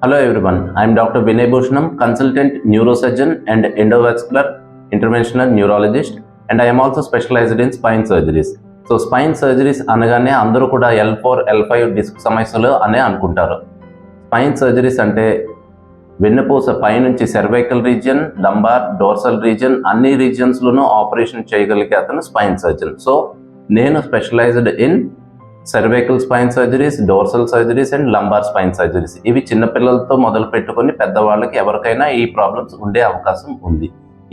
Hello everyone, I am Dr. Vinay Bhushanam, consultant neurosurgeon and endovascular interventional neurologist, and I am also specialized in spine surgeries. So spine surgeries అనగానే అందరూ కూడా L4, L5 disc సమస్యలు అనే అనుకుంటారు. Spine surgeries అంటే వెన్నుపూస పైనుంచి cervical region, lumbar, dorsal region అన్ని రీజియన్స్లోనూ ఆపరేషన్ చేయగలిగే అతను స్పైన్ సర్జన్. సో నేను specialised in cervical spine surgeries, dorsal surgeries and lumbar spine surgeries. ఇవి చిన్నపిల్లలతో మొదలు పెట్టుకొని పెద్దవాళ్ళకి ఎవరికైనా ఈ ప్రాబ్లమ్స్ ఉండే అవకాశం ఉంది.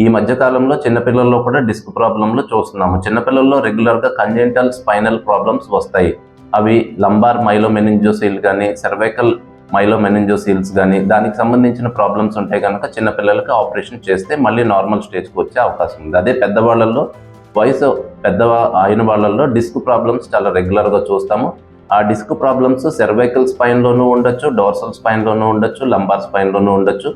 ఈ మధ్యకాలంలో చిన్నపిల్లల్లో కూడా డిస్క్ ప్రాబ్లంలు చూస్తున్నాము. చిన్నపిల్లల్లో రెగ్యులర్గా కంజెంటల్ స్పైనల్ ప్రాబ్లమ్స్ వస్తాయి. అవి లంబార్ మైలోమెనింజోసీల్ కానీ, సర్వైకల్ మైలోమెనింజోసీల్స్ కానీ, దానికి సంబంధించిన ప్రాబ్లమ్స్ ఉంటే కనుక చిన్నపిల్లలకి ఆపరేషన్ చేస్తే మళ్ళీ నార్మల్ స్టేజ్కి వచ్చే అవకాశం ఉంది. అదే పెద్దవాళ్ళల్లో వయసు అయిన వాళ్ళల్లో డిస్క్ ప్రాబ్లమ్స్ చాలా రెగ్యులర్గా చూస్తాము. ఆ డిస్క్ ప్రాబ్లమ్స్ సెర్వైకల్ స్పైన్లోనూ ఉండొచ్చు, డోర్సల్ స్పైన్లోనూ ఉండొచ్చు, లంబార్ స్పైన్లోనూ ఉండొచ్చు.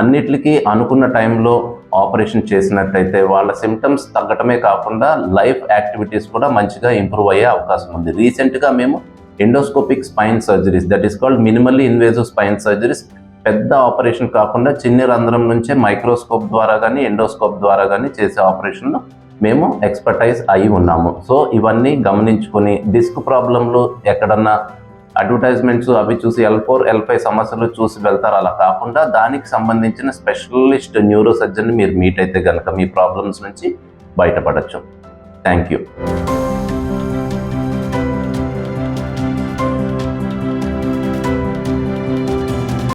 అన్నిటికీ అనుకున్న టైంలో ఆపరేషన్ చేసినట్టయితే వాళ్ళ సిమ్టమ్స్ తగ్గటమే కాకుండా లైఫ్ యాక్టివిటీస్ కూడా మంచిగా ఇంప్రూవ్ అయ్యే అవకాశం ఉంది. రీసెంట్గా మేము endoscopic spine surgeries, that is called minimally invasive spine surgeries, పెద్ద ఆపరేషన్ కాకుండా చిన్న రంధ్రం నుంచే మైక్రోస్కోప్ ద్వారా కానీ ఎండోస్కోప్ ద్వారా కానీ చేసే ఆపరేషన్లో మేము ఎక్స్పర్టైజ్ అయి ఉన్నాము. సో ఇవన్నీ గమనించుకొని డిస్క్ ప్రాబ్లంలు ఎక్కడన్నా అడ్వర్టైజ్మెంట్స్ అవి చూసి L4, L5 సమస్యలు చూసి వెళ్తారు. అలా కాకుండా దానికి సంబంధించిన స్పెషలిస్ట్ న్యూరో సర్జన్ని మీరు మీట్ అయితే కనుక మీ ప్రాబ్లమ్స్ నుంచి బయటపడచ్చు. Thank you.